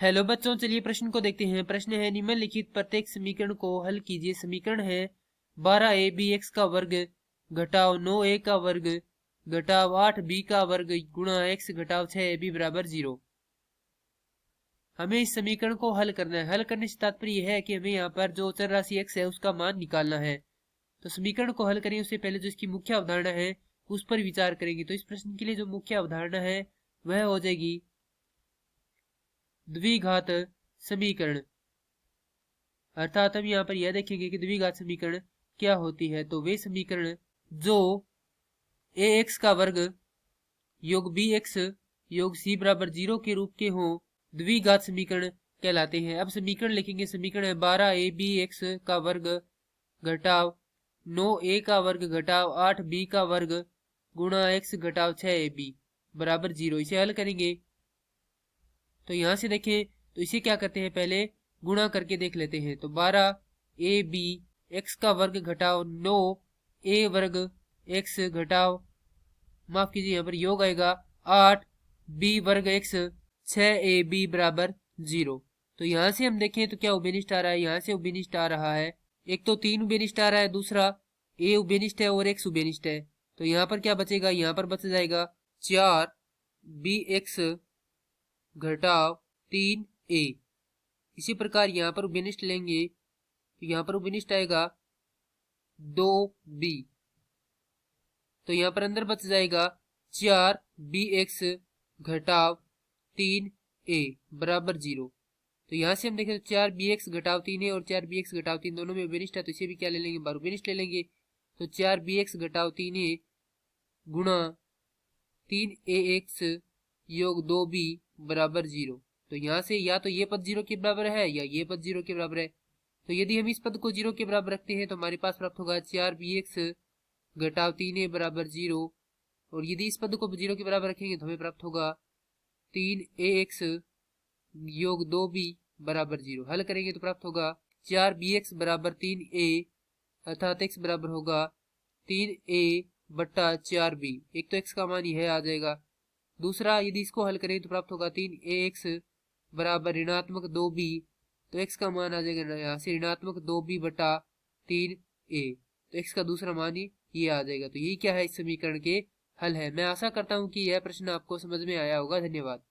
Hello बच्चों, चलिए प्रश्न को देखते हैं। प्रश्न है निम्नलिखित प्रत्येक समीकरण को हल कीजिए। समीकरण है 12ab x का वर्ग घटाव 9a का वर्ग घटाव 8b का वर्ग गुणा x घटाव 6ab बराबर 0। हमें इस समीकरण को हल करना है। हल करने से तात्पर्य यह है कि हमें यहाँ पर जो चर राशि x है उसका मान निकालना है। तो समीकरण को हल करें उससे पहले जो इसकी मुख्य अवधारणा है उस पर विचार करेंगे। तो इस प्रश्न के लिए जो मुख्य अवधारणा है वह हो जाएगी द्विघात समीकरण। अर्थात हम यहाँ पर यह देखेंगे कि द्विघात समीकरण क्या होती है। तो वे समीकरण जो ax का वर्ग योग bx योग c बराबर 0 के रूप के हों द्विघात समीकरण कहलाते हैं। अब समीकरण लिखेंगे। समीकरण है 12abx का वर्ग घटाव 9a का वर्ग घटाव 8b का वर्ग गुणा x घटाव 6ab बराबर 0। इसे हल करेंगे तो यहां से देखें तो इसे क्या करते हैं, पहले गुणा करके देख लेते हैं। तो 12ab x का वर्ग घटाव 9a वर्ग x घटाव माफ कीजिए यहाँ पर योग आएगा 8b वर्ग x 6ab बराबर 0। तो यहां से हम देखें तो क्या उभयनिष्ठ आ रहा है, यहाँ से उभयनिष्ठ आ रहा है। एक तो 3 उभयनिष्ठ आ रहा है, दूसरा a उभयनिष्ठ है और x उभयनिष्ठ है। तो यहाँ पर क्या बचेगा, यहाँ पर बच जाएगा 4bx घटाव 3a। इसी प्रकार यहाँ पर उभयनिष्ठ लेंगे तो यहाँ पर उभयनिष्ठ आएगा 2b। तो यहाँ पर अंदर बच जाएगा 4bx घटाव 3a बराबर 0। तो यहाँ से हम देखें तो 4bx घटाव 3a और 4bx घटाव 3 दोनों में उभयनिष्ठ है, तो इसे भी क्या ले लेंगे, बार उभयनिष्ठ ले लेंगे। तो 4bx घटाव 3a गुणा 3ax योग 2b बराबर 0। तो यहाँ से या तो ये पद 0 के बराबर है या ये पद 0 के बराबर है। तो यदि हम इस पद को 0 के बराबर रखते हैं तो हमारे पास प्राप्त होगा 4bx घटाव 3a बराबर 0। और यदि इस पद को 0 के बराबर रखेंगे तो हमें प्राप्त होगा 3ax योग 2b बराबर 0। हल करेंगे तो प्राप्त होगा 4bx बराबर 3a अर्थात x बराबर होगा 3a बट्टा 4b। एक तो x का मान यह आ जाएगा। दूसरा यदि इसको हल करें तो प्राप्त होगा 3ax बराबर ऋणात्मक 2b। तो x का मान आ जाएगा यहाँ से ऋणात्मक 2b बटा 3a। तो x का दूसरा मान ये आ जाएगा। तो यही क्या है, इस समीकरण के हल है। मैं आशा करता हूँ कि यह प्रश्न आपको समझ में आया होगा। धन्यवाद।